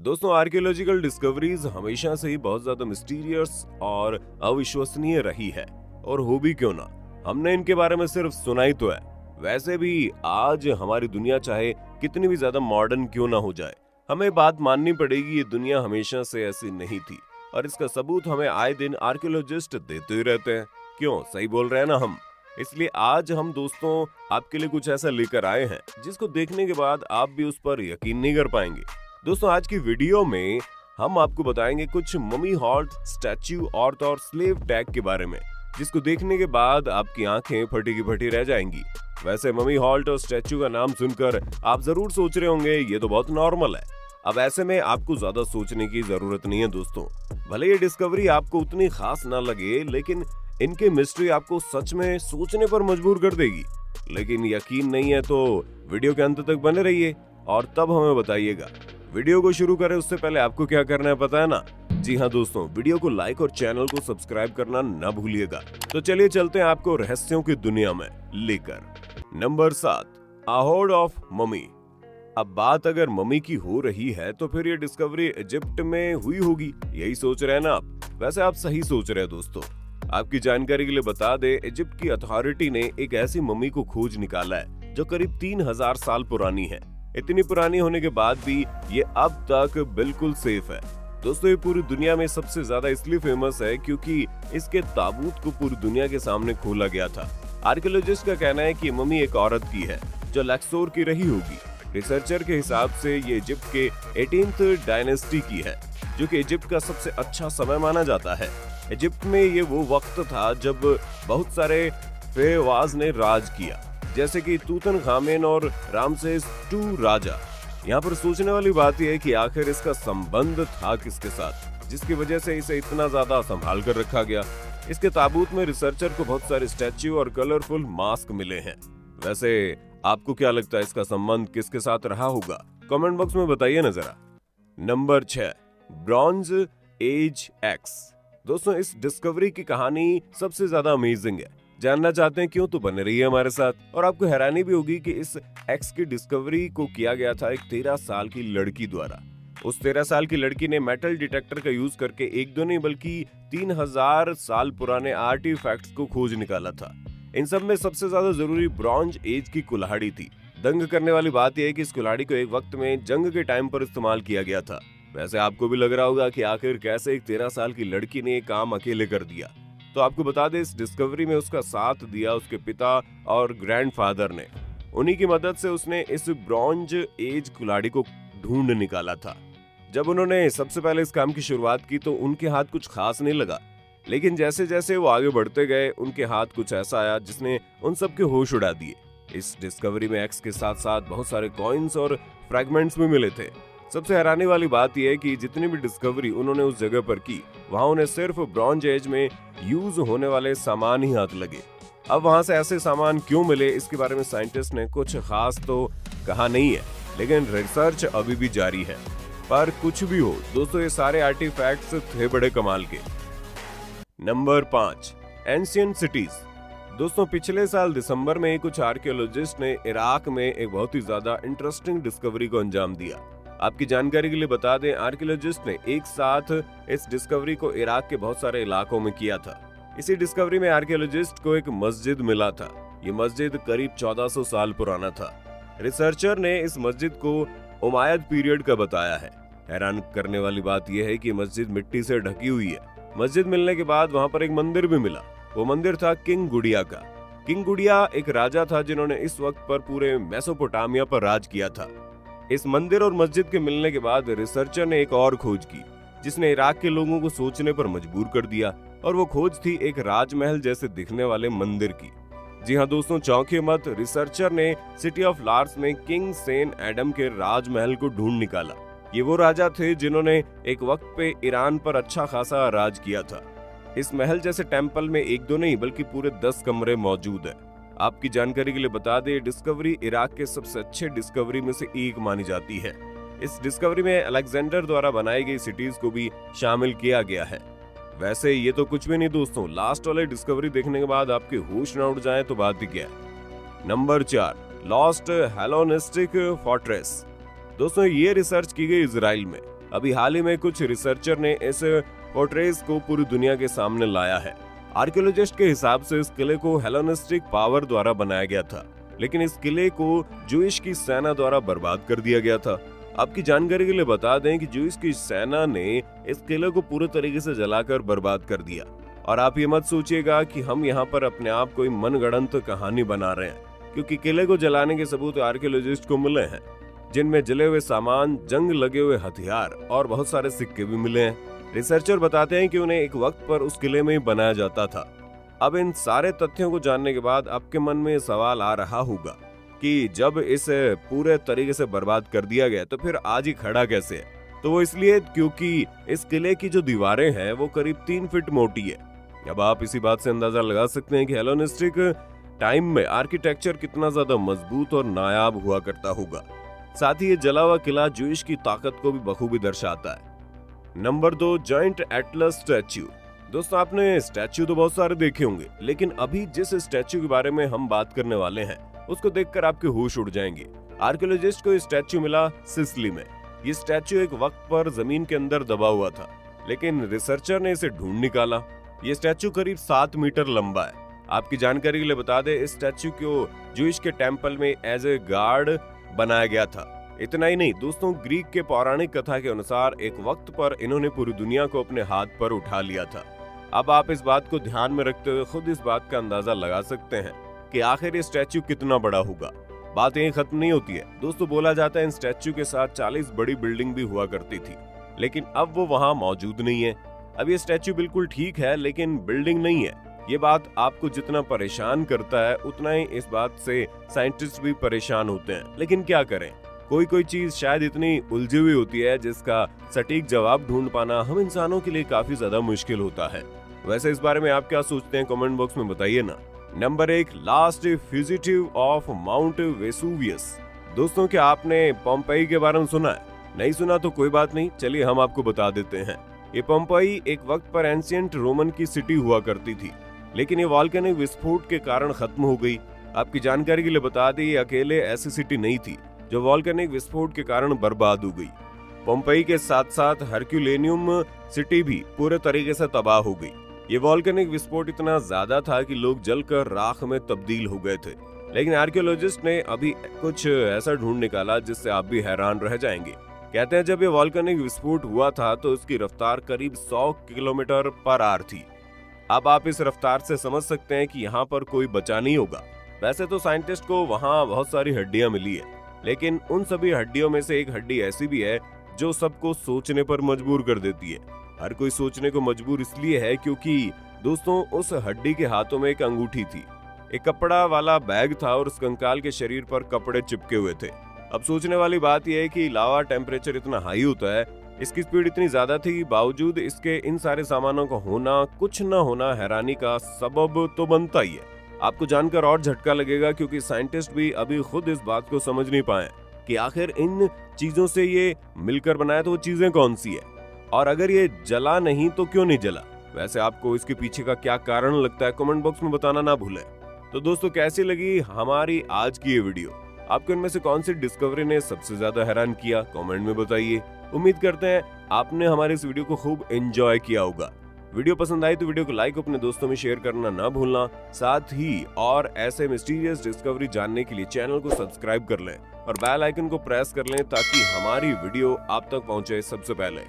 दोस्तों, archaeological discoveries हमेशा से ही बहुत ज्यादा मिस्टीरियस और अविश्वसनीय रही है, और हो भी क्यों ना। हमने इनके बारे में सिर्फ सुना ही तो है। वैसे भी आज हमारी दुनिया चाहे कितनी भी ज्यादा मॉडर्न क्यों ना हो जाए, हमें बात माननी पड़ेगी, ये दुनिया हमेशा से ऐसी नहीं थी, और इसका सबूत हमें आए दिन आर्कियोलॉजिस्ट देते ही रहते हैं। क्यों, सही बोल रहे हैं ना हम। इसलिए आज हम दोस्तों आपके लिए कुछ ऐसा लेकर आए हैं जिसको देखने के बाद आप भी उस पर यकीन नहीं कर पाएंगे। दोस्तों, आज की वीडियो में हम आपको बताएंगे कुछ ममी हॉल्ट, स्टैच्यू, औरत और स्लेव टैग के बारे में, जिसको देखने के बाद आपकी आंखें फटी की फटी रह जाएंगी। वैसे ममी हॉल्ट और स्टैच्यू का नाम सुनकर आप जरूर सोच रहे होंगे ये तो बहुत नॉर्मल है। अब ऐसे में आपको ज्यादा सोचने की जरूरत नहीं है दोस्तों। भले ये डिस्कवरी आपको उतनी खास ना लगे, लेकिन इनकी मिस्ट्री आपको सच में सोचने पर मजबूर कर देगी। लेकिन यकीन नहीं है तो वीडियो के अंत तक बने रहिए और तब हमें बताइएगा। वीडियो को शुरू करें उससे पहले आपको क्या करना है पता है ना? जी हाँ दोस्तों, वीडियो को लाइक और चैनल को सब्सक्राइब करना ना भूलिएगा। तो चलिए चलते हैं आपको रहस्यों की दुनिया में लेकर। नंबर 7, अहोड़ ऑफ ममी। अब बात अगर ममी की हो रही है तो फिर ये डिस्कवरी इजिप्ट में हुई होगी, यही सोच रहे हैं ना आप? वैसे आप सही सोच रहे हैं दोस्तों। आपकी जानकारी के लिए बता दे, इजिप्ट की अथॉरिटी ने एक ऐसी ममी को खोज निकाला है जो करीब 3000 साल पुरानी है। इतनी पुरानी होने के बाद भी ये अब तक बिल्कुल सेफ है। दोस्तों, ये पूरी दुनिया में सबसे ज्यादा इसलिए फेमस है क्योंकि इसके ताबूत को पूरी दुनिया के सामने खोला गया था। आर्कियोलॉजिस्ट का कहना है कि ममी एक औरत की है जो लक्सोर की रही होगी। रिसर्चर के हिसाब से ये इजिप्ट के 18th डायनेस्टी की है, जो कि इजिप्ट का सबसे अच्छा समय माना जाता है। इजिप्ट में ये वो वक्त था जब बहुत सारे फेरवाज ने राज किया, जैसे कि तूतनखामेन और रामसेस II राजा। यहाँ पर सोचने वाली बात यह है कि आखिर इसका संबंध था किसके साथ, जिसकी वजह से इसे इतना ज्यादा संभाल कर रखा गया। इसके ताबूत में रिसर्चर को बहुत सारे स्टैच्यू और कलरफुल मास्क मिले हैं। वैसे आपको क्या लगता है इसका संबंध किसके साथ रहा होगा? कमेंट बॉक्स में बताइए ना जरा। Number 6, bronze age x. दोस्तों, इस डिस्कवरी की कहानी सबसे ज्यादा अमेजिंग है। जानना चाहते हैं क्यों? तो बने रहिए हमारे साथ। और आपको हैरानी भी होगी कि इस एक्स की डिस्कवरी को किया गया था एक 13 साल की लड़की द्वारा। उस 13 साल की लड़की ने मेटल डिटेक्टर का यूज करके एक दो नहीं बल्कि 3000 साल पुराने आर्टिफैक्ट्स को खोज निकाला था। इन सब में सबसे ज्यादा जरूरी ब्रॉन्ज एज की कुल्हाड़ी थी। दंग करने वाली बात यह है कि इस कुल्हाड़ी को एक वक्त में जंग के टाइम पर इस्तेमाल किया गया था। वैसे आपको भी लग रहा होगा कि आखिर कैसे एक 13 साल की लड़की ने ये काम अकेले कर दिया। तो आपको बता दें, इस डिस्कवरी में उसका साथ दिया उसके पिता और ग्रैंडफादर ने। उन्हीं की मदद से उसने इस ब्रॉन्ज एज कुल्हाड़ी को ढूंढ निकाला था। जब उन्होंने सबसे पहले इस काम की शुरुआत की तो उनके हाथ कुछ खास नहीं लगा, लेकिन जैसे जैसे वो आगे बढ़ते गए उनके हाथ कुछ ऐसा आया जिसने उन सबके होश उड़ा दिए। इस डिस्कवरी में एक्स के साथ साथ बहुत सारे कॉइन्स और फ्रैगमेंट्स भी मिले थे। सबसे हैरानी वाली बात यह है कि जितनी भी डिस्कवरी उन्होंने उस जगह पर की, वहां उन्हें सिर्फ ब्रॉन्ज एज में यूज होने वाले सामान ही हाथ लगे। अब वहां से ऐसे सामान क्यों मिले, इसके बारे में साइंटिस्ट ने कुछ खास तो कहा नहीं है, लेकिन रिसर्च अभी भी जारी है। पर कुछ भी हो दोस्तों, ये सारे आर्टिफैक्ट्स थे बड़े कमाल के। Number 5, ancient cities. दोस्तों, पिछले साल दिसंबर में कुछ आर्कियोलॉजिस्ट ने इराक में एक बहुत ही ज्यादा इंटरेस्टिंग डिस्कवरी को अंजाम दिया। आपकी जानकारी के लिए बता दें, आर्कियोलॉजिस्ट ने एक साथ इस डिस्कवरी को इराक के बहुत सारे इलाकों में किया था। इसी डिस्कवरी में आर्कियोलॉजिस्ट को एक मस्जिद मिला था। ये मस्जिद करीब 1400 साल पुराना था। रिसर्चर ने इस मस्जिद को उमायद पीरियड का बताया है। हैरान करने वाली बात यह है कि मस्जिद मिट्टी से ढकी हुई है। मस्जिद मिलने के बाद वहां पर एक मंदिर भी मिला। वो मंदिर था किंग गुडिया का। किंग गुडिया एक राजा था जिन्होंने इस वक्त पर पूरे मेसोपोटामिया पर राज किया था। इस मंदिर और मस्जिद के मिलने के बाद रिसर्चर ने एक और खोज की, जिसने इराक के लोगों को सोचने पर मजबूर कर दिया, और वो खोज थी एक राजमहल जैसे दिखने वाले मंदिर की। जी हाँ दोस्तों, चौंके मत, रिसर्चर ने सिटी ऑफ लार्स में किंग सेन एडम के राजमहल को ढूंढ निकाला। ये वो राजा थे जिन्होंने एक वक्त पे ईरान पर अच्छा खासा राज किया था। इस महल जैसे टेम्पल में एक दो नहीं बल्कि पूरे 10 कमरे मौजूद है। आपकी जानकारी के लिए बता दें, डिस्कवरी इराक के सबसे अच्छे डिस्कवरी में से एक मानी जाती है। इस डिस्कवरी में अलेक्जेंडर द्वारा बनाई गई सिटीज को भी शामिल किया गया है। वैसे ये तो कुछ भी नहीं दोस्तों, लास्ट वाले डिस्कवरी देखने के बाद आपके होश न उड़ जाए तो बात ही क्या है। Number 4, lost Hellenistic fortress. दोस्तों ये रिसर्च की गई इजराइल में। अभी हाल ही में कुछ रिसर्चर ने इस फोर्ट्रेस को पूरी दुनिया के सामने लाया है। आर्कियोलॉजिस्ट के हिसाब से इस किले को हेलेनिस्टिक पावर द्वारा बनाया गया था, लेकिन इस किले को जूइश की सेना द्वारा बर्बाद कर दिया गया था। आपकी जानकारी के लिए बता दें कि जूइश की सेना ने इस किले को पूरे तरीके से जलाकर बर्बाद कर दिया। और आप ये मत सोचिएगा कि हम यहाँ पर अपने आप कोई मनगढ़ंत कहानी बना रहे हैं, क्योंकि किले को जलाने के सबूत आर्कियोलॉजिस्ट को मिले हैं, जिनमें जले हुए सामान, जंग लगे हुए हथियार और बहुत सारे सिक्के भी मिले हैं। रिसर्चर बताते हैं कि उन्हें एक वक्त पर उस किले में ही बनाया जाता था। अब इन सारे तथ्यों को जानने के बाद आपके मन में सवाल आ रहा होगा कि जब इसे पूरे तरीके से बर्बाद कर दिया गया तो फिर आज ही खड़ा कैसे है? तो वो इसलिए क्योंकि इस किले की जो दीवारें हैं वो करीब 3 फीट मोटी है। अब आप इसी बात से अंदाजा लगा सकते हैं कि हेलेनिस्टिक टाइम में आर्किटेक्चर कितना ज्यादा मजबूत और नायाब हुआ करता होगा। साथ ही ये जला हुआ किला जूइश की ताकत को भी बखूबी दर्शाता है। Number 2, giant Atlas statue. दोस्तों आपने स्टैच्यू तो बहुत सारे देखे होंगे, लेकिन अभी जिस स्टैच्यू के बारे में हम बात करने वाले हैं उसको देखकर आपके होश उड़ जाएंगे। आर्कियोलॉजिस्ट को ये स्टैच्यू मिला सिसिली में। ये स्टैच्यू एक वक्त पर जमीन के अंदर दबा हुआ था, लेकिन रिसर्चर ने इसे ढूंढ निकाला। ये स्टैच्यू करीब 7 मीटर लंबा है। आपकी जानकारी के लिए बता दें, इस स्टैच्यू को जूइश के टेम्पल में एज ए गार्ड बनाया गया था। इतना ही नहीं दोस्तों, ग्रीक के पौराणिक कथा के अनुसार एक वक्त पर इन्होंने पूरी दुनिया को अपने हाथ पर उठा लिया था। अब आप इस बात को ध्यान में रखते हुए खुद इस बात का अंदाजा लगा सकते हैं कि आखिर ये स्टैच्यू कितना बड़ा होगा। बात यहीं खत्म नहीं होती है दोस्तों। बोला जाता है इन स्टैच्यू के साथ 40 बड़ी बिल्डिंग भी हुआ करती थी, लेकिन अब वो वहाँ मौजूद नहीं है। अब ये स्टैच्यू बिल्कुल ठीक है, लेकिन बिल्डिंग नहीं है। ये बात आपको जितना परेशान करता है, उतना ही इस बात से साइंटिस्ट भी परेशान होते हैं। लेकिन क्या करें, कोई चीज शायद इतनी उलझी हुई होती है जिसका सटीक जवाब ढूंढ पाना हम इंसानों के लिए काफी ज्यादा मुश्किल होता है। वैसे इस बारे में आप क्या सोचते हैं, कमेंट बॉक्स में बताइए ना। Number 1, last fugitive of mount Vesuvius. दोस्तों क्या आपने पोम्पेई के बारे में सुना है? नहीं सुना तो कोई बात नहीं, चलिए हम आपको बता देते हैं। ये पोम्पेई एक वक्त पर एंशिएंट रोमन की सिटी हुआ करती थी, लेकिन ये वॉल्केनिक विस्फोट के कारण खत्म हो गई। आपकी जानकारी के लिए बता दें, ये अकेले ऐसी सिटी नहीं थी जो वॉल्केनिक विस्फोट के कारण बर्बाद हो गई। पोम्पेई के साथ साथ हरक्यूलेनियम सिटी भी पूरे तरीके से तबाह हो गई। ये वॉल्केनिक विस्फोट इतना ज्यादा था कि लोग जलकर राख में तब्दील हो गए थे। लेकिन आर्कियोलॉजिस्ट ने अभी कुछ ऐसा ढूंढ निकाला जिससे आप भी हैरान रह जाएंगे। कहते हैं जब ये वॉल्केनिक विस्फोट हुआ था तो इसकी रफ्तार करीब 100 किलोमीटर पर आवर थी। अब आप इस रफ्तार से समझ सकते हैं कि यहाँ पर कोई बचा नहीं होगा। वैसे तो साइंटिस्ट को वहाँ बहुत सारी हड्डियां मिली है, लेकिन उन सभी हड्डियों में से एक हड्डी ऐसी भी है जो सबको सोचने पर मजबूर कर देती है। हर कोई सोचने को मजबूर इसलिए है क्योंकि दोस्तों उस हड्डी के हाथों में एक अंगूठी थी, एक कपड़ा वाला बैग था और उस कंकाल के शरीर पर कपड़े चिपके हुए थे। अब सोचने वाली बात यह है कि लावा टेम्परेचर इतना हाई होता है, इसकी स्पीड इतनी ज्यादा थी, बावजूद इसके इन सारे सामानों का होना कुछ न होना हैरानी का सबब तो बनता ही है। आपको जानकर और झटका लगेगा क्योंकि साइंटिस्ट भी अभी खुद इस बात को समझ नहीं पाए कि आखिर इन चीजों से ये मिलकर बनाया तो वो चीजें कौन सी है, और अगर ये जला नहीं तो क्यों नहीं जला। वैसे आपको इसके पीछे का क्या कारण लगता है, कमेंट बॉक्स में बताना ना भूलें। तो दोस्तों कैसी लगी हमारी आज की ये वीडियो? आपको इनमें से कौन सी डिस्कवरी ने सबसे ज्यादा हैरान किया, कमेंट में बताइए। उम्मीद करते हैं आपने हमारे इस वीडियो को खूब एंजॉय किया होगा। वीडियो पसंद आई तो वीडियो को लाइक अपने दोस्तों में शेयर करना ना भूलना। साथ ही और ऐसे मिस्टीरियस डिस्कवरी जानने के लिए चैनल को सब्सक्राइब कर लें और बेल आइकन को प्रेस कर लें ताकि हमारी वीडियो आप तक पहुंचे सबसे पहले।